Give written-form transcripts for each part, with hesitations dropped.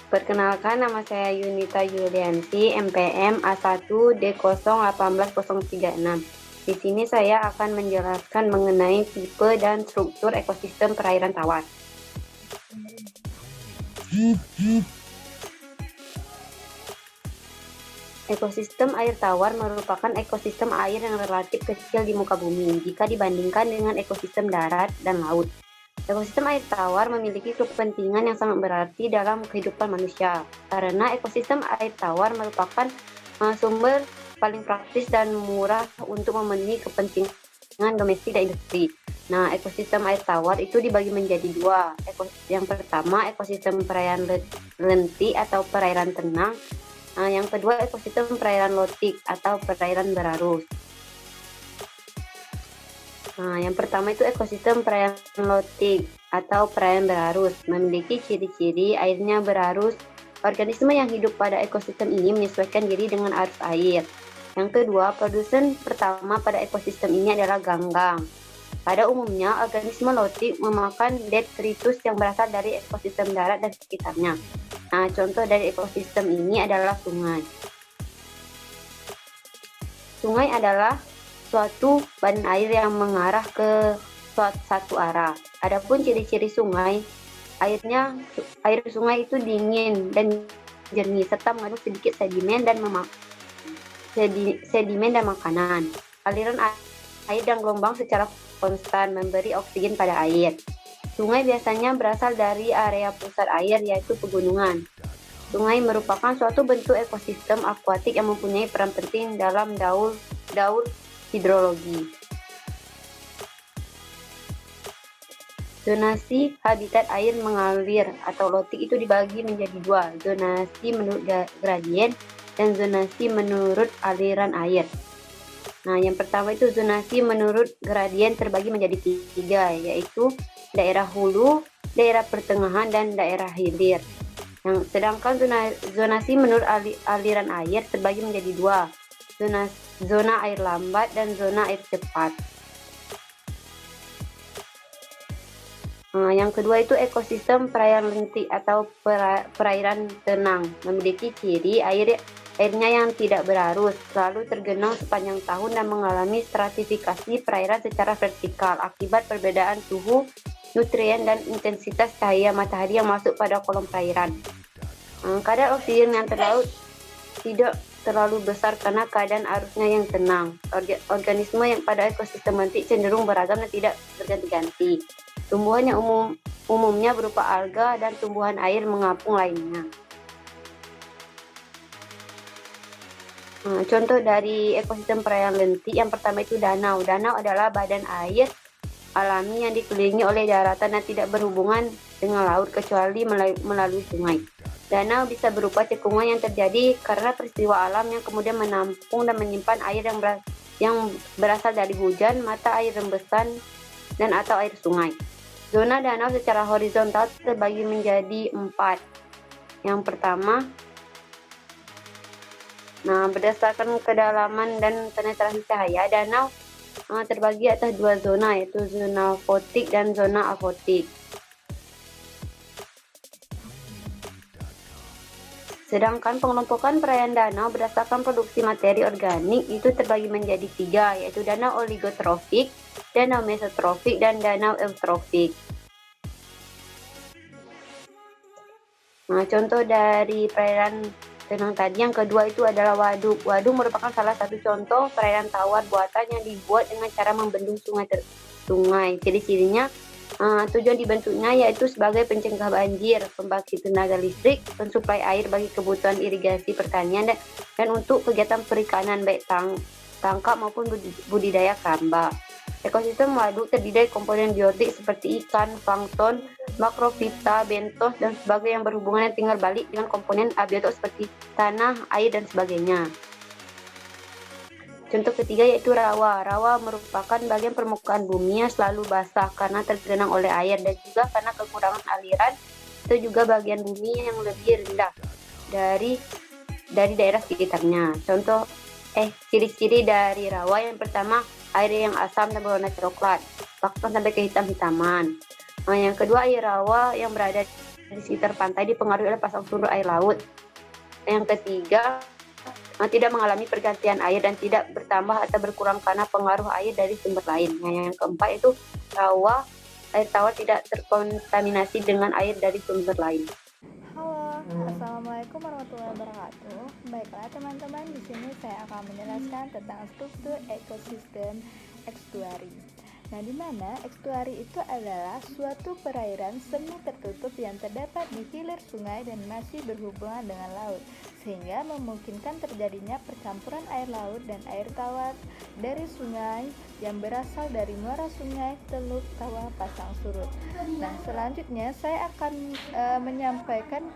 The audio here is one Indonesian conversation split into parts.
Perkenalkan, nama saya Yunita Yulianti, MPM A1D018036. Di sini saya akan menjelaskan mengenai tipe dan struktur ekosistem perairan tawar. Ekosistem air tawar merupakan ekosistem air yang relatif kecil di muka bumi jika dibandingkan dengan ekosistem darat dan laut. Ekosistem air tawar memiliki kepentingan yang sangat berarti dalam kehidupan manusia, karena ekosistem air tawar merupakan sumber paling praktis dan murah untuk memenuhi kepentingan domestik dan industri. Nah, ekosistem air tawar itu dibagi menjadi dua. Yang pertama, ekosistem perairan lentik atau perairan tenang. Yang kedua, ekosistem perairan lotik atau perairan berarus. Yang pertama itu ekosistem perairan lotik atau perairan berarus, memiliki ciri-ciri airnya berarus. Organisme yang hidup pada ekosistem ini menyesuaikan diri dengan arus air. Yang kedua, produsen pertama pada ekosistem ini adalah ganggang. Pada umumnya, organisme lotik memakan detritus yang berasal dari ekosistem darat dan sekitarnya. Contoh dari ekosistem ini adalah sungai. Sungai adalah suatu badan air yang mengarah ke satu arah. Adapun ciri-ciri sungai, air sungai itu dingin dan jernih serta mengandung sedikit sedimen dan makanan. Aliran air dan gelombang secara konstan memberi oksigen pada air. Sungai biasanya berasal dari area pusat air, yaitu pegunungan. Sungai merupakan suatu bentuk ekosistem akuatik yang mempunyai peran penting dalam daur hidrologi. Zonasi habitat air mengalir atau lotik itu dibagi menjadi dua, zonasi menurut gradien dan zonasi menurut aliran air. Yang pertama itu zonasi menurut gradien terbagi menjadi tiga, yaitu daerah hulu, daerah pertengahan, dan daerah hilir. Sedangkan zonasi menurut aliran air terbagi menjadi dua, zona air lambat dan zona air cepat. Yang kedua itu ekosistem perairan lentik atau perairan tenang, memiliki ciri airnya yang tidak berarus, selalu tergenang sepanjang tahun dan mengalami stratifikasi perairan secara vertikal akibat perbedaan suhu, nutrien, dan intensitas cahaya matahari yang masuk pada kolom perairan. Kadar oksigen yang terlalu tidak terlalu besar karena keadaan arusnya yang tenang. Organisme yang pada ekosistem lentik cenderung beragam dan tidak berganti-ganti. Tumbuhan yang umumnya berupa alga dan tumbuhan air mengapung lainnya. Contoh dari ekosistem perairan lentik yang pertama itu danau. Danau adalah badan air alami yang dikelilingi oleh daratan dan tidak berhubungan dengan laut kecuali melalui sungai. Danau bisa berupa cekungan yang terjadi karena peristiwa alam yang kemudian menampung dan menyimpan air yang berasal dari hujan, mata air rembesan, dan atau air sungai. Zona danau secara horizontal terbagi menjadi 4. Yang pertama, berdasarkan kedalaman dan penetrasi cahaya, danau terbagi atas 2 zona, yaitu zona fotik dan zona afotik. Sedangkan pengelompokan perairan danau berdasarkan produksi materi organik itu terbagi menjadi 3, yaitu danau oligotrofik, danau mesotrofik, dan danau eutrofik. Contoh dari perairan tenang tadi yang kedua itu adalah waduk. Waduk merupakan salah satu contoh perairan tawar buatan yang dibuat dengan cara membendung sungai. Ciri-cirinya, tujuan dibentuknya yaitu sebagai pencegah banjir, pembangkit tenaga listrik, pensuplai air bagi kebutuhan irigasi pertanian, dan untuk kegiatan perikanan baik tangkap maupun budidaya keramba. Ekosistem waduk terdiri dari komponen biotik seperti ikan, plankton, makrofita, bentos, dan sebagainya yang berhubungan dan tinggal balik dengan komponen abiotik seperti tanah, air, dan sebagainya. Contoh ketiga yaitu rawa. Rawa merupakan bagian permukaan bumi yang selalu basah karena tergenang oleh air dan juga karena kekurangan aliran. Itu juga bagian bumi yang lebih rendah dari daerah sekitarnya. Contoh ciri-ciri dari rawa yang pertama, air yang asam dan berwarna coklat, bahkan sampai kehitam-hitaman. Yang kedua, air rawa yang berada di sekitar pantai dipengaruhi oleh pasang surut air laut. Yang ketiga, tidak mengalami pergantian air dan tidak bertambah atau berkurang karena pengaruh air dari sumber lain. Yang keempat itu air tawar tidak terkontaminasi dengan air dari sumber lain. Halo, assalamualaikum warahmatullahi wabarakatuh. Baiklah teman-teman, di sini saya akan menjelaskan tentang struktur ekosistem estuari. Nah, di mana estuari itu adalah suatu perairan semi tertutup yang terdapat di hilir sungai dan masih berhubungan dengan laut, sehingga memungkinkan terjadinya percampuran air laut dan air tawar dari sungai yang berasal dari muara sungai, teluk, kawah, pasang surut. Nah, selanjutnya saya akan menyampaikan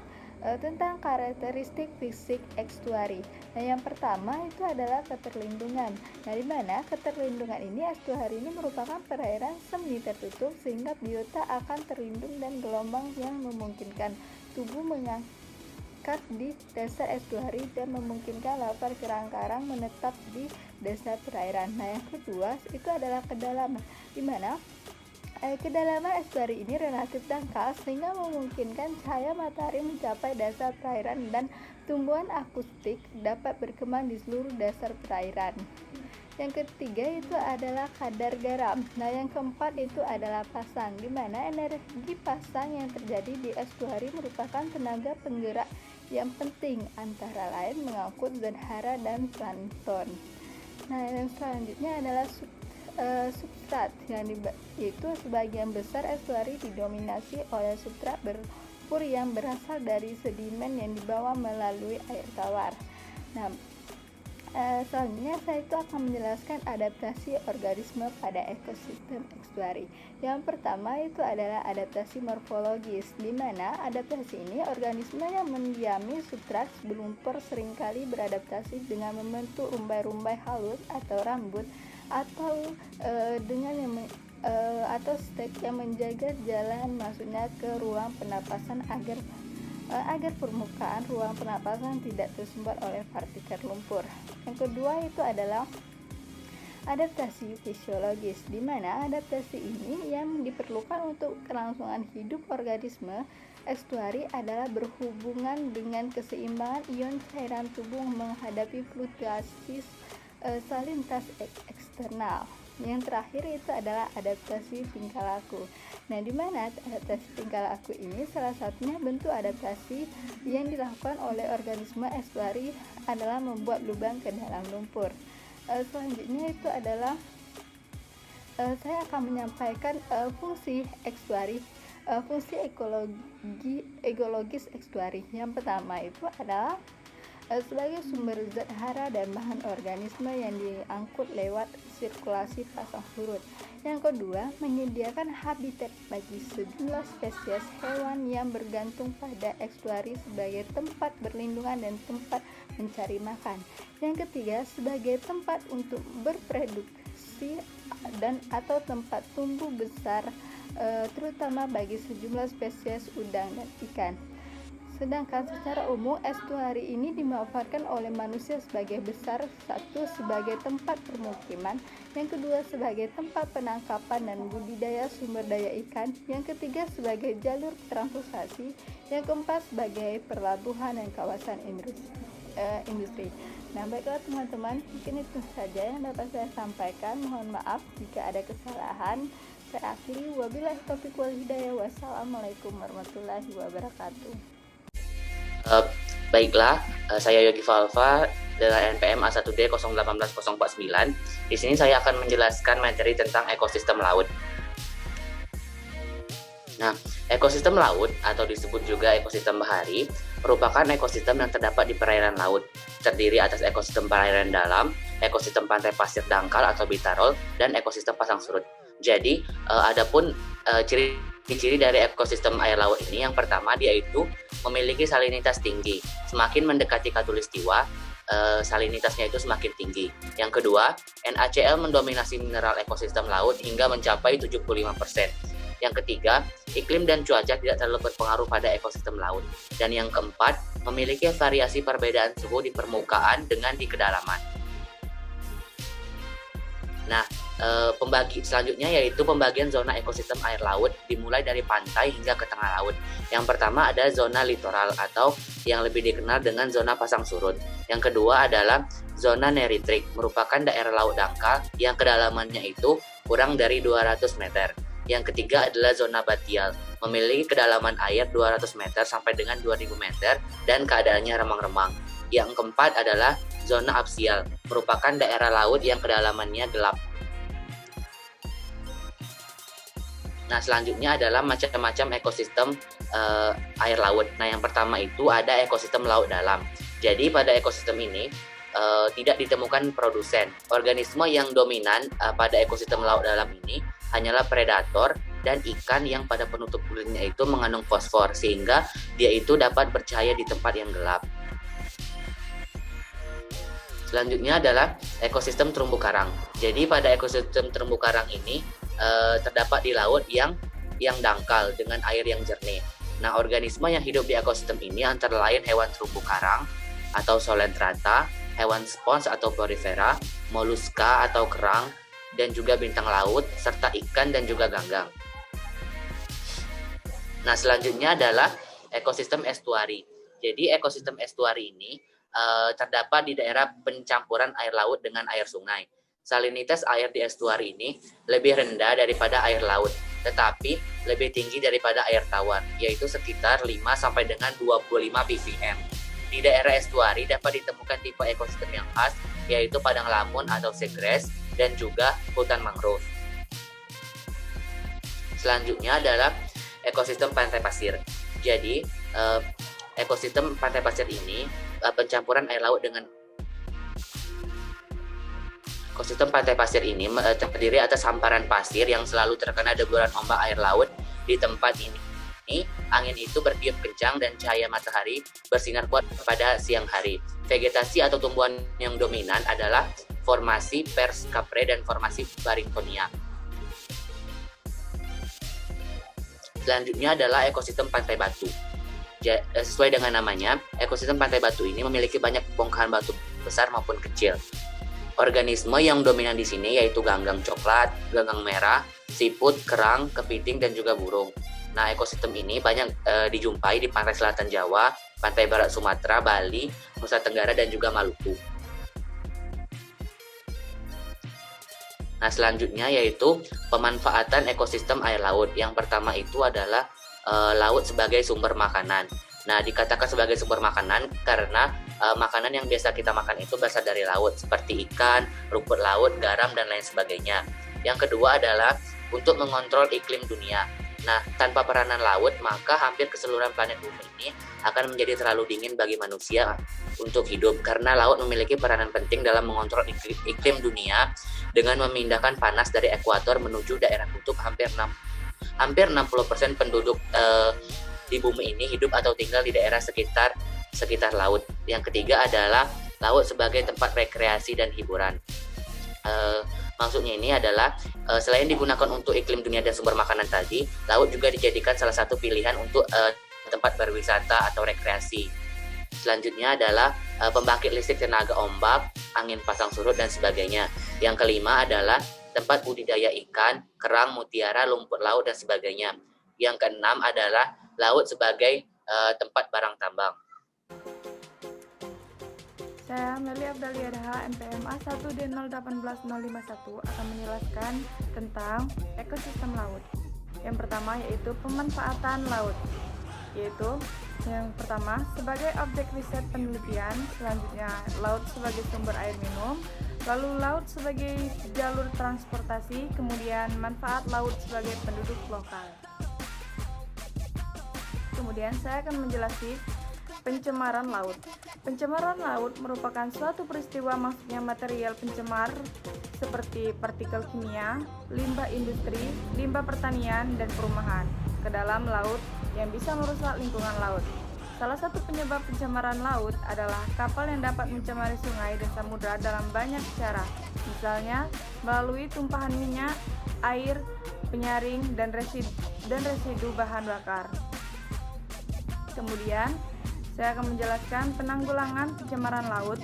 tentang karakteristik fisik estuari. Nah, yang pertama itu adalah keterlindungan. Nah, di mana keterlindungan ini, estuari ini merupakan perairan semi tertutup sehingga biota akan terlindung dan gelombang yang memungkinkan tubuh mengangkat di dasar estuari dan memungkinkan lapar karang-karang menetap di dasar perairan. Nah, yang kedua itu adalah kedalaman, di mana kedalaman estuari ini relatif dangkal sehingga memungkinkan cahaya matahari mencapai dasar perairan dan tumbuhan akustik dapat berkembang di seluruh dasar perairan. Yang ketiga itu adalah kadar garam. Nah, yang keempat itu adalah pasang, di mana energi pasang yang terjadi di estuari merupakan tenaga penggerak yang penting, antara lain mengangkut zat hara dan plankton. Nah, yang selanjutnya adalah substrat, yaitu sebagian besar estuari didominasi oleh substrat berlumpur yang berasal dari sedimen yang dibawa melalui air tawar. Nah, selanjutnya saya itu akan menjelaskan adaptasi organisme pada ekosistem estuari. Yang pertama itu adalah adaptasi morfologis, di mana adaptasi ini organisme yang mendiami substrat berlumpur seringkali beradaptasi dengan membentuk rumbai-rumbai halus atau rambut atau atau stek yang menjaga jalan masuknya ke ruang pernapasan agar permukaan ruang pernapasan tidak tersumbat oleh partikel lumpur. Yang kedua itu adalah adaptasi fisiologis, di mana adaptasi ini yang diperlukan untuk kelangsungan hidup organisme estuari adalah berhubungan dengan keseimbangan ion cairan tubuh menghadapi fluktuasi salinitas eksternal. Yang terakhir itu adalah adaptasi tingkah laku. Nah, di mana adaptasi tingkah laku ini salah satunya bentuk adaptasi yang dilakukan oleh organisme estuari adalah membuat lubang ke dalam lumpur. Selanjutnya itu adalah saya akan menyampaikan fungsi estuari, fungsi ekologis estuari. Yang pertama itu adalah sebagai sumber zat hara dan bahan organisme yang diangkut lewat sirkulasi pasang surut. Yang kedua, menyediakan habitat bagi sejumlah spesies hewan yang bergantung pada estuari sebagai tempat berlindungan dan tempat mencari makan. Yang ketiga, sebagai tempat untuk berproduksi dan atau tempat tumbuh besar, terutama bagi sejumlah spesies udang dan ikan. Sedangkan secara umum estuari ini dimanfaatkan oleh manusia sebagai besar, satu sebagai tempat permukiman, yang kedua sebagai tempat penangkapan dan budidaya sumber daya ikan, yang ketiga sebagai jalur transportasi, yang keempat sebagai pelabuhan dan kawasan industri. Nah, baiklah teman-teman, mungkin itu saja yang dapat saya sampaikan. Mohon maaf jika ada kesalahan. Saya akhiri, wabillahi taufiq wal hidayah. Wassalamualaikum warahmatullahi wabarakatuh. Baiklah, saya Yogi Falfa dengan NPM A1D 018049. Di sini saya akan menjelaskan materi tentang ekosistem laut. Nah, ekosistem laut atau disebut juga ekosistem bahari merupakan ekosistem yang terdapat di perairan laut, terdiri atas ekosistem perairan dalam, ekosistem pantai pasir dangkal atau bitarol, dan ekosistem pasang surut. Jadi, adapun ciri-ciri dari ekosistem air laut ini, yang pertama dia itu memiliki salinitas tinggi. Semakin mendekati khatulistiwa, salinitasnya itu semakin tinggi. Yang kedua, NaCl mendominasi mineral ekosistem laut hingga mencapai 75%. Yang ketiga, iklim dan cuaca tidak terlalu berpengaruh pada ekosistem laut. Dan yang keempat, memiliki variasi perbedaan suhu di permukaan dengan di kedalaman. Nah, Selanjutnya yaitu pembagian zona ekosistem air laut dimulai dari pantai hingga ke tengah laut. Yang pertama ada zona litoral atau yang lebih dikenal dengan zona pasang surut. Yang kedua adalah zona neritrik, merupakan daerah laut dangkal yang kedalamannya itu kurang dari 200 meter. Yang ketiga adalah zona batial, memiliki kedalaman air 200 meter sampai dengan 2000 meter dan keadaannya remang-remang. Yang keempat adalah zona absial, merupakan daerah laut yang kedalamannya gelap. Nah, selanjutnya adalah macam-macam ekosistem air laut. Nah, yang pertama itu ada ekosistem laut dalam. Jadi pada ekosistem ini tidak ditemukan produsen. Organisme yang dominan pada ekosistem laut dalam ini hanyalah predator dan ikan yang pada penutup kulitnya itu mengandung fosfor, sehingga dia itu dapat bercahaya di tempat yang gelap. Selanjutnya adalah ekosistem terumbu karang. Jadi pada ekosistem terumbu karang ini terdapat di laut yang dangkal dengan air yang jernih. Nah, organisme yang hidup di ekosistem ini antara lain hewan terumbu karang atau Solentrata, hewan spons atau Porifera, moluska atau kerang, dan juga bintang laut, serta ikan dan juga ganggang. Nah, selanjutnya adalah ekosistem estuari. Jadi ekosistem estuari ini terdapat di daerah pencampuran air laut dengan air sungai. Salinitas air di estuari ini lebih rendah daripada air laut, tetapi lebih tinggi daripada air tawar, yaitu sekitar 5 sampai dengan 25 ppm. Di daerah estuari dapat ditemukan tipe ekosistem yang khas, yaitu padang lamun atau seagrass dan juga hutan mangrove. Selanjutnya adalah ekosistem pantai pasir. Jadi ekosistem pantai pasir ini pencampuran air laut dengan ekosistem pantai pasir ini terdiri atas hamparan pasir yang selalu terkena deburan ombak air laut. Di tempat ini angin itu bertiup kencang dan cahaya matahari bersinar kuat pada siang hari. Vegetasi atau tumbuhan yang dominan adalah formasi pers capre dan formasi Barringtonia. Selanjutnya adalah ekosistem pantai batu. Sesuai dengan namanya, ekosistem pantai batu ini memiliki banyak bongkahan batu besar maupun kecil. Organisme yang dominan di sini yaitu ganggang coklat, ganggang merah, siput, kerang, kepiting, dan juga burung. Nah, ekosistem ini banyak dijumpai di pantai selatan Jawa, pantai barat Sumatera, Bali, Nusa Tenggara, dan juga Maluku. Nah, selanjutnya yaitu pemanfaatan ekosistem air laut. Yang pertama itu adalah laut sebagai sumber makanan. Nah, dikatakan sebagai sumber makanan karena makanan yang biasa kita makan itu berasal dari laut, seperti ikan, rumput laut, garam, dan lain sebagainya. Yang kedua adalah untuk mengontrol iklim dunia. Nah, tanpa peranan laut, maka hampir keseluruhan planet bumi ini akan menjadi terlalu dingin bagi manusia untuk hidup, karena laut memiliki peranan penting dalam mengontrol iklim dunia dengan memindahkan panas dari ekuator menuju daerah kutub. Hampir 60% penduduk di bumi ini hidup atau tinggal di daerah sekitar laut. Yang ketiga adalah laut sebagai tempat rekreasi dan hiburan. Maksudnya ini adalah selain digunakan untuk iklim dunia dan sumber makanan tadi, laut juga dijadikan salah satu pilihan untuk tempat berwisata atau rekreasi. Selanjutnya adalah pembangkit listrik tenaga ombak, angin pasang surut, dan sebagainya. Yang kelima adalah tempat budidaya ikan, kerang, mutiara, lumpur laut, dan sebagainya. Yang keenam adalah laut sebagai tempat barang tambang. Saya Meli Abdalia Daha, MPMA 1D018051 akan menjelaskan tentang ekosistem laut. Yang pertama yaitu pemanfaatan laut, yaitu yang pertama sebagai objek riset penelitian, selanjutnya laut sebagai sumber air minum, lalu laut sebagai jalur transportasi, kemudian manfaat laut sebagai penduduk lokal. Kemudian saya akan menjelaskan pencemaran laut. Pencemaran laut merupakan suatu peristiwa masuknya material pencemar seperti partikel kimia, limbah industri, limbah pertanian, dan perumahan ke dalam laut yang bisa merusak lingkungan laut. Salah satu penyebab pencemaran laut adalah kapal yang dapat mencemari sungai dan samudra dalam banyak cara, misalnya melalui tumpahan minyak, air, penyaring, dan residu bahan bakar. Kemudian, saya akan menjelaskan penanggulangan pencemaran laut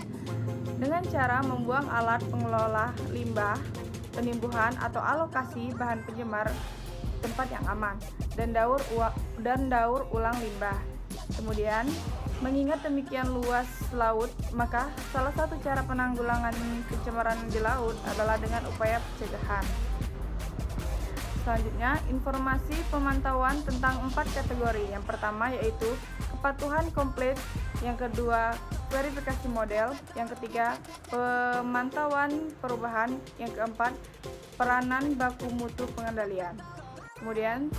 dengan cara membuang alat pengelola limbah penimbuhan atau alokasi bahan pencemar tempat yang aman, dan daur ulang limbah. Kemudian, mengingat demikian luas laut, maka salah satu cara penanggulangan pencemaran di laut adalah dengan upaya pencegahan. Selanjutnya, informasi pemantauan tentang 4 kategori. Yang pertama yaitu kepatuhan komplit, yang kedua verifikasi model, yang ketiga pemantauan perubahan, yang keempat peranan baku mutu pengendalian. Kemudian,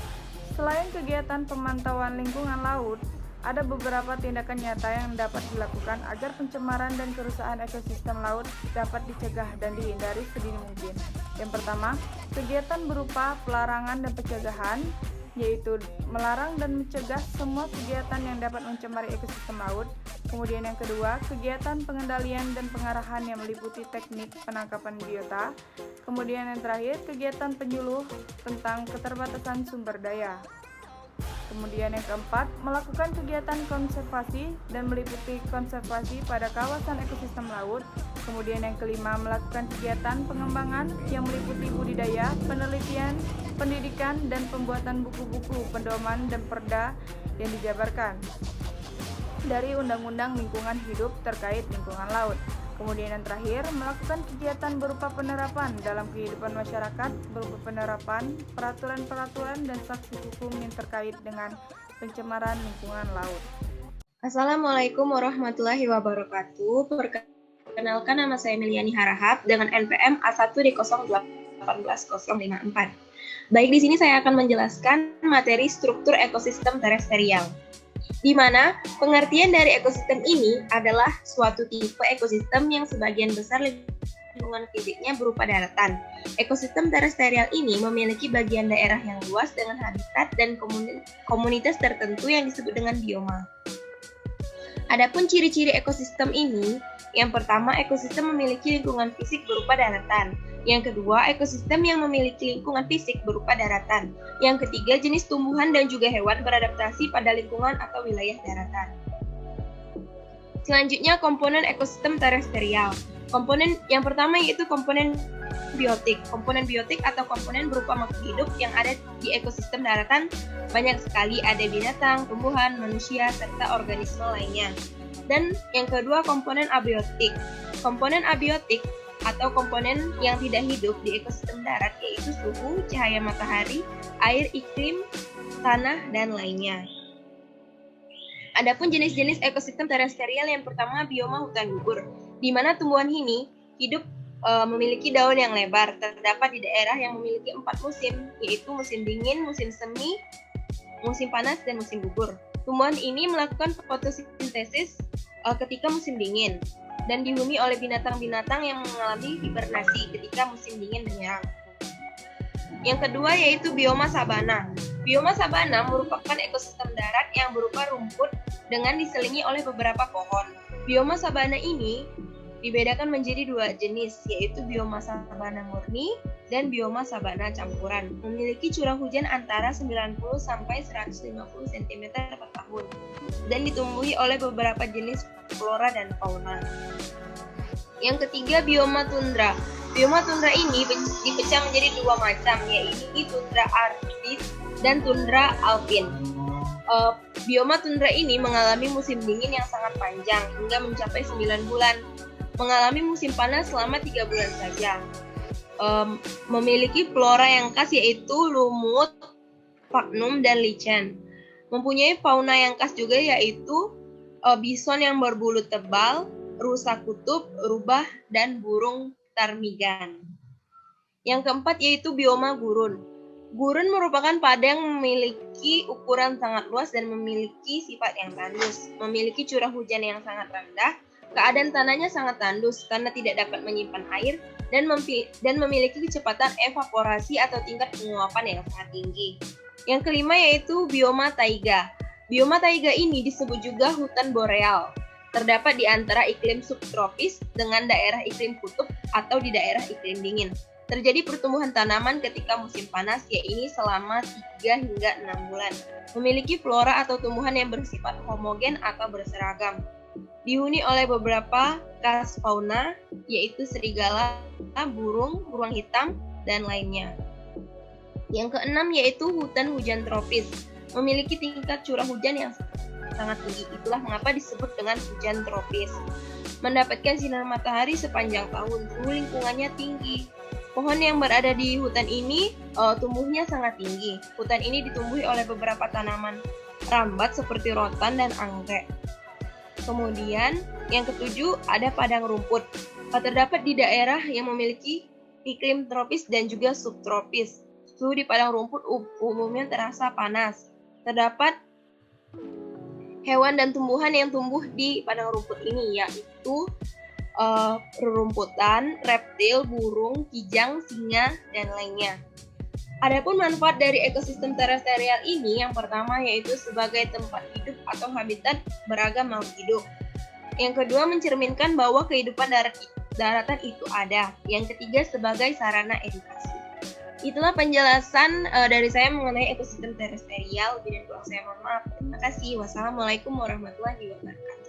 selain kegiatan pemantauan lingkungan laut, ada beberapa tindakan nyata yang dapat dilakukan agar pencemaran dan kerusakan ekosistem laut dapat dicegah dan dihindari sedini mungkin. Yang pertama, kegiatan berupa pelarangan dan pencegahan, yaitu melarang dan mencegah semua kegiatan yang dapat mencemari ekosistem laut. Kemudian yang kedua, kegiatan pengendalian dan pengarahan yang meliputi teknik penangkapan biota. Kemudian yang terakhir, kegiatan penyuluh tentang keterbatasan sumber daya. Kemudian yang keempat, melakukan kegiatan konservasi dan meliputi konservasi pada kawasan ekosistem laut. Kemudian yang kelima, melakukan kegiatan pengembangan yang meliputi budidaya, penelitian, pendidikan, dan pembuatan buku-buku, pedoman, dan perda yang dijabarkan dari Undang-Undang Lingkungan Hidup terkait lingkungan laut. Kemudian yang terakhir, melakukan kegiatan berupa penerapan dalam kehidupan masyarakat, berupa penerapan peraturan-peraturan dan sanksi hukum yang terkait dengan pencemaran lingkungan laut. Assalamualaikum warahmatullahi wabarakatuh. Perkenalkan, nama saya Miliani Harahap dengan NPM A1D0818054. Baik, di sini saya akan menjelaskan materi struktur ekosistem terestrial, di mana pengertian dari ekosistem ini adalah suatu tipe ekosistem yang sebagian besar lingkungan fisiknya berupa daratan. Ekosistem terestrial ini memiliki bagian daerah yang luas dengan habitat dan komunitas tertentu yang disebut dengan bioma. Adapun ciri-ciri ekosistem ini, yang pertama, ekosistem memiliki lingkungan fisik berupa daratan. Yang kedua, ekosistem yang memiliki lingkungan fisik berupa daratan. Yang ketiga, jenis tumbuhan dan juga hewan beradaptasi pada lingkungan atau wilayah daratan. Selanjutnya, komponen ekosistem terestrial. Komponen yang pertama yaitu komponen biotik. Komponen biotik atau komponen berupa makhluk hidup yang ada di ekosistem daratan banyak sekali, ada binatang, tumbuhan, manusia, serta organisme lainnya. Dan yang kedua, komponen abiotik. Komponen abiotik atau komponen yang tidak hidup di ekosistem darat yaitu suhu, cahaya matahari, air, iklim, tanah, dan lainnya. Adapun jenis-jenis ekosistem terestrial, yang pertama bioma hutan gugur, di mana tumbuhan ini hidup memiliki daun yang lebar, terdapat di daerah yang memiliki 4 musim, yaitu musim dingin, musim semi, musim panas, dan musim gugur. Tumbuhan ini melakukan fotosintesis ketika musim dingin dan dihuni oleh binatang-binatang yang mengalami hibernasi ketika musim dingin menyerang. Yang kedua yaitu bioma sabana. Bioma sabana merupakan ekosistem darat yang berupa rumput dengan diselingi oleh beberapa pohon. Bioma sabana ini dibedakan menjadi 2 jenis, yaitu bioma sabana murni dan bioma sabana campuran. Memiliki curah hujan antara 90 sampai 150 cm per tahun dan ditumbuhi oleh beberapa jenis flora dan fauna. Yang ketiga, bioma tundra. Bioma tundra ini dipecah menjadi 2 macam, yaitu tundra arktis dan tundra alpin. Bioma tundra ini mengalami musim dingin yang sangat panjang hingga mencapai 9 bulan. Mengalami musim panas selama 3 bulan saja. Memiliki flora yang khas yaitu lumut, sphagnum, dan lichen. Mempunyai fauna yang khas juga yaitu bison yang berbulu tebal, rusa kutub, rubah, dan burung ptarmigan. Yang keempat yaitu bioma gurun. Gurun merupakan padang yang memiliki ukuran sangat luas dan memiliki sifat yang tandus. Memiliki curah hujan yang sangat rendah. Keadaan tanahnya sangat tandus karena tidak dapat menyimpan air dan memiliki kecepatan evaporasi atau tingkat penguapan yang sangat tinggi. Yang kelima yaitu bioma taiga. Bioma taiga ini disebut juga hutan boreal. Terdapat di antara iklim subtropis dengan daerah iklim kutub atau di daerah iklim dingin. Terjadi pertumbuhan tanaman ketika musim panas, yaitu selama 3 hingga 6 bulan. Memiliki flora atau tumbuhan yang bersifat homogen atau berseragam. Dihuni oleh beberapa khas fauna, yaitu serigala, burung hitam, dan lainnya. Yang keenam yaitu hutan hujan tropis, memiliki tingkat curah hujan yang sangat tinggi. Itulah mengapa disebut dengan hujan tropis. Mendapatkan sinar matahari sepanjang tahun, suhu lingkungannya tinggi. Pohon yang berada di hutan ini tumbuhnya sangat tinggi. Hutan ini ditumbuhi oleh beberapa tanaman rambat seperti rotan dan anggrek. Kemudian yang ketujuh ada padang rumput. Terdapat di daerah yang memiliki iklim tropis dan juga subtropis. Suhu di padang rumput umumnya terasa panas. Terdapat hewan dan tumbuhan yang tumbuh di padang rumput ini, yaitu rerumputan, reptil, burung, kijang, singa, dan lainnya. Adapun manfaat dari ekosistem terestrial ini, yang pertama yaitu sebagai tempat hidup atau habitat beragam makhluk hidup. Yang kedua mencerminkan bahwa kehidupan daratan itu ada. Yang ketiga sebagai sarana edukasi. Itulah penjelasan dari saya mengenai ekosistem terestrial. Lebih dan kurang saya mohon maaf. Terima kasih. Wassalamualaikum warahmatullahi wabarakatuh.